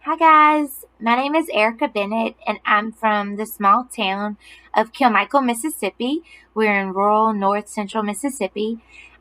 Hi guys, my name is Erika Bennett and I'm from the small town of Kilmichael, Mississippi. We're in rural north central Mississippi.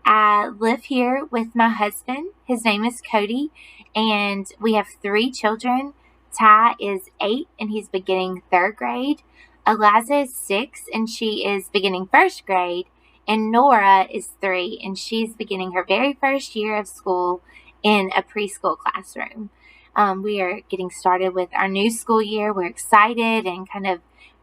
I live here with my husband. His name is Cody and we have 3 children. Ty is 8 and he's beginning 3rd grade. Eliza is 6 and she is beginning 1st grade. And Nora is 3 and she's beginning her very first year of school in a preschool classroom. We are getting started with our new school year. We're excited and kind of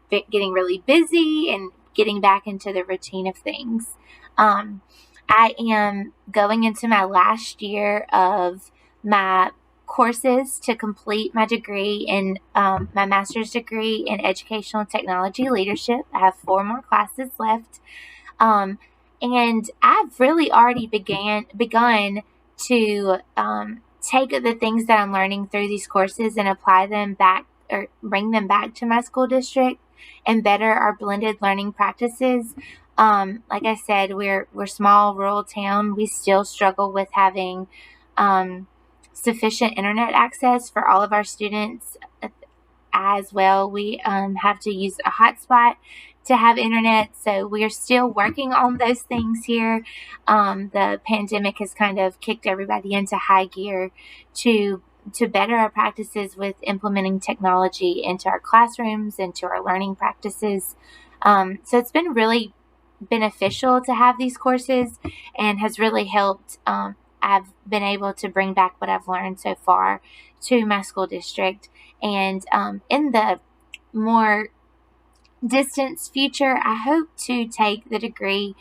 getting really busy and getting back into the routine of things. I am going into my last year of my courses to complete my degree in my master's degree in educational technology leadership. I have 4 more classes left. And I've really already begun to take the things that I'm learning through these courses and apply them back or bring them back to my school district and better our blended learning practices. Like I said, we're small rural town. We still struggle with having sufficient internet access for all of our students as well. We have to use a hotspot to have internet, so we're still working on those things here. The pandemic has kind of kicked everybody into high gear to better our practices with implementing technology into our classrooms, into our learning practices. So it's been really beneficial to have these courses and has really helped. I've been able to bring back what I've learned so far to my school district. And in the more distance future, I hope to take the degree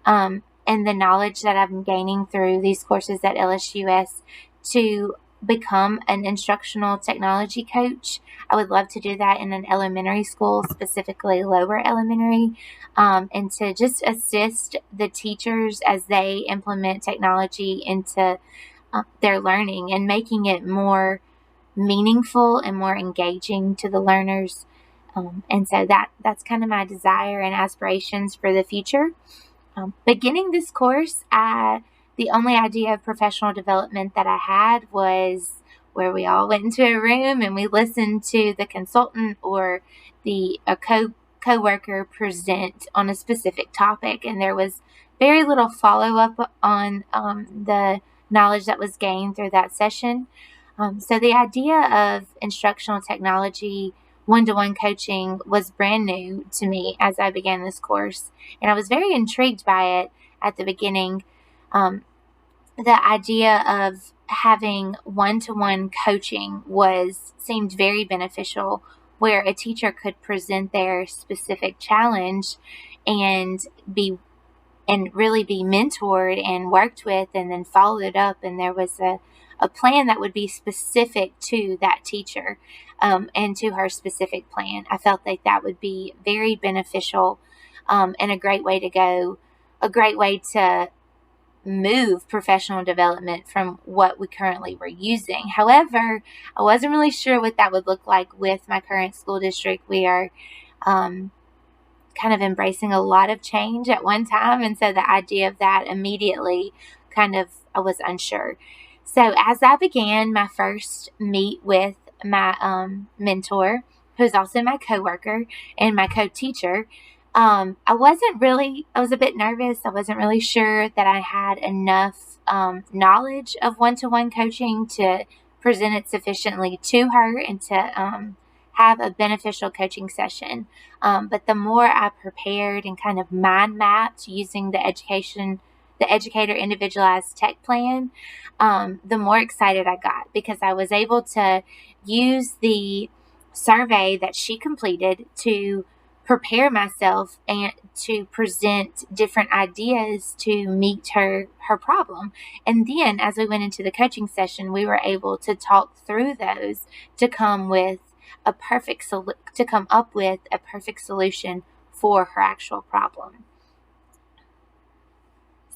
and the knowledge that I'm gaining through these courses at LSUS to become an instructional technology coach. I would love to do that in an elementary school, specifically lower elementary, and to just assist the teachers as they implement technology into their learning and making it more meaningful and more engaging to the learners. And so that's kind of my desire and aspirations for the future. Beginning this course, the only idea of professional development that I had was where we all went into a room and we listened to the consultant or a co-worker present on a specific topic, and there was very little follow-up on the knowledge that was gained through that session. So the idea of instructional technology one-to-one coaching was brand new to me as I began this course, and I was very intrigued by it at the beginning. The idea of having one-to-one coaching seemed very beneficial, where a teacher could present their specific challenge and really be mentored and worked with and then followed up, and there was a plan that would be specific to that teacher and to her specific plan. I felt like that would be very beneficial and a great way to go, a great way to move professional development from what we currently were using. However, I wasn't really sure what that would look like with my current school district. We are kind of embracing a lot of change at one time, and so the idea of that immediately I was unsure. So as I began my first meet with my mentor, who's also my coworker and my co-teacher, I was a bit nervous. I wasn't really sure that I had enough knowledge of one-to-one coaching to present it sufficiently to her and to have a beneficial coaching session. But the more I prepared and kind of mind mapped using the educator individualized tech plan, the more excited I got, because I was able to use the survey that she completed to prepare myself and to present different ideas to meet her problem. And then as we went into the coaching session, we were able to talk through those to come up with a perfect solution for her actual problem.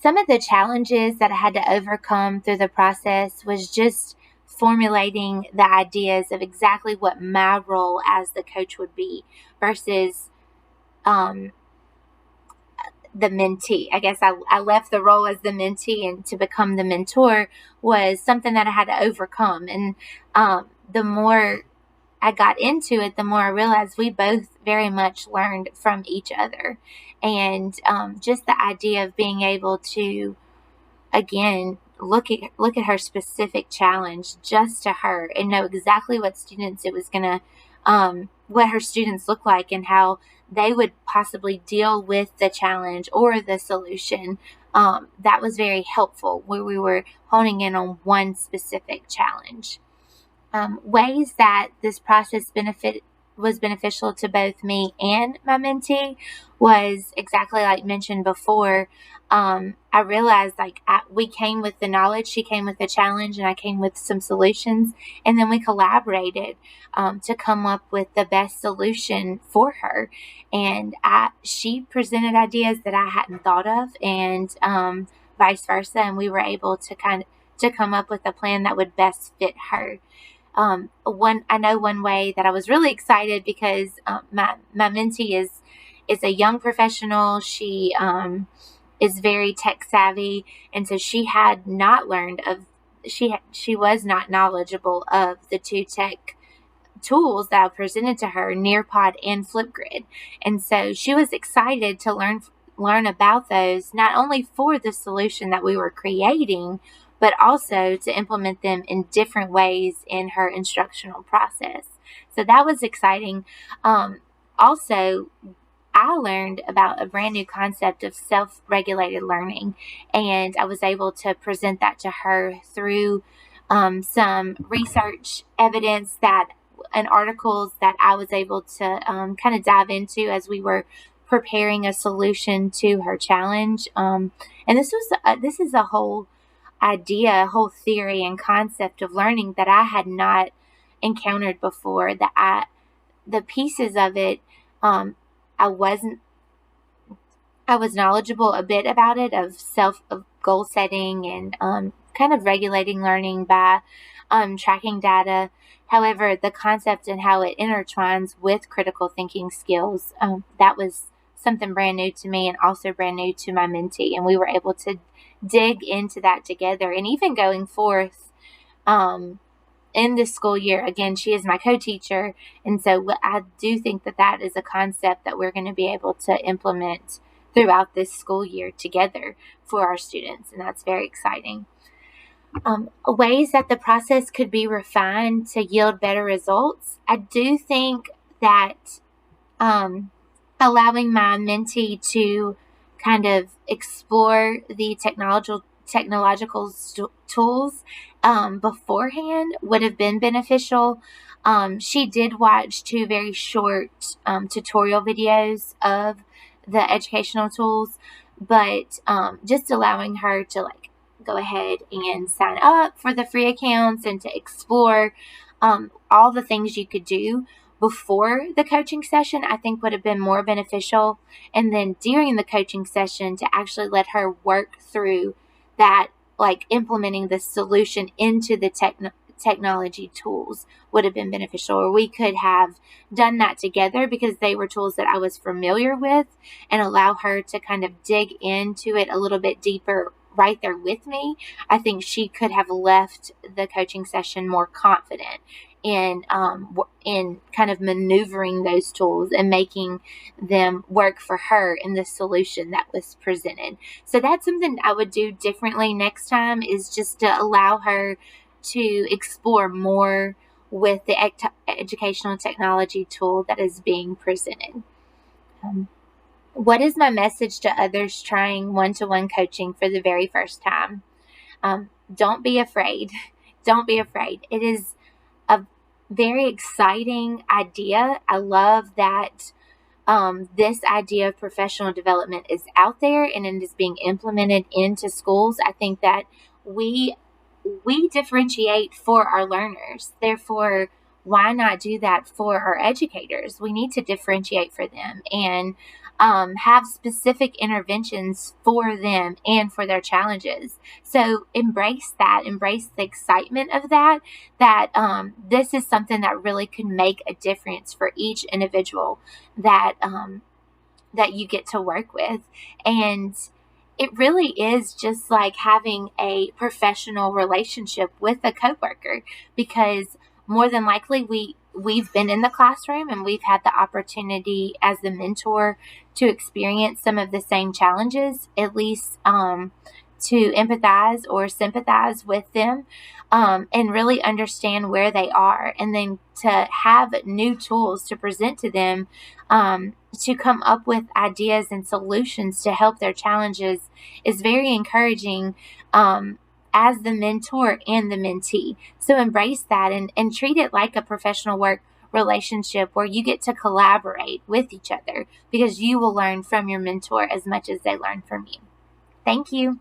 Some of the challenges that I had to overcome through the process was just formulating the ideas of exactly what my role as the coach would be versus the mentee. I guess I left the role as the mentee, and to become the mentor was something that I had to overcome. And the more I got into it, the more I realized we both very much learned from each other. And just the idea of being able to, again, look at her specific challenge just to her and know exactly what students it was going to what her students look like and how they would possibly deal with the challenge or the solution. That was very helpful, where we were honing in on one specific challenge. Ways that this process was beneficial to both me and my mentee was exactly like mentioned before. I realized we came with the knowledge, she came with the challenge, and I came with some solutions, and then we collaborated to come up with the best solution for her. And she presented ideas that I hadn't thought of, and vice versa, and we were able to come up with a plan that would best fit her. One way that I was really excited, because my mentee is a young professional. She is very tech savvy, and so she had not learned of she was not knowledgeable of the two tech tools that I presented to her, Nearpod and Flipgrid. And so she was excited to learn about those, not only for the solution that we were creating, but also to implement them in different ways in her instructional process. So that was exciting. Also, I learned about a brand new concept of self-regulated learning, and I was able to present that to her through some research evidence and articles that I was able to kind of dive into as we were preparing a solution to her challenge. And this is a whole idea, a whole theory and concept of learning that I had not encountered before. The pieces of it, I wasn't I was knowledgeable a bit about it, of goal setting and kind of regulating learning by tracking data. However, the concept and how it intertwines with critical thinking skills, that was something brand new to me and also brand new to my mentee. And we were able to dig into that together. And even going forth, in this school year, again, she is my co-teacher. And so I do think that is a concept that we're going to be able to implement throughout this school year together for our students. And that's very exciting. Ways that the process could be refined to yield better results. I do think that allowing my mentee to kind of explore the technological tools beforehand would have been beneficial. She did watch two very short tutorial videos of the educational tools, but just allowing her to go ahead and sign up for the free accounts and to explore all the things you could do before the coaching session, I think would have been more beneficial. And then during the coaching session, to actually let her work through that, implementing the solution into the technology tools would have been beneficial. Or we could have done that together, because they were tools that I was familiar with, and allow her to kind of dig into it a little bit deeper right there with me. I think she could have left the coaching session more confident in kind of maneuvering those tools and making them work for her in the solution that was presented. So that's something I would do differently next time, is just to allow her to explore more with the educational technology tool that is being presented. What is my message to others trying one-to-one coaching for the very first time? Don't be afraid. Don't be afraid. It is a very exciting idea. I love that this idea of professional development is out there and it is being implemented into schools. I think that we differentiate for our learners. Therefore, why not do that for our educators? We need to differentiate for them and have specific interventions for them and for their challenges. So embrace that, embrace the excitement of that this is something that really can make a difference for each individual that you get to work with. And it really is just like having a professional relationship with a coworker, because more than likely we've been in the classroom and we've had the opportunity as the mentor to experience some of the same challenges, at least to empathize or sympathize with them, and really understand where they are, and then to have new tools to present to them, to come up with ideas and solutions to help their challenges is very encouraging, as the mentor and the mentee. So embrace that, and treat it like a professional work relationship where you get to collaborate with each other, because you will learn from your mentor as much as they learn from you. Thank you.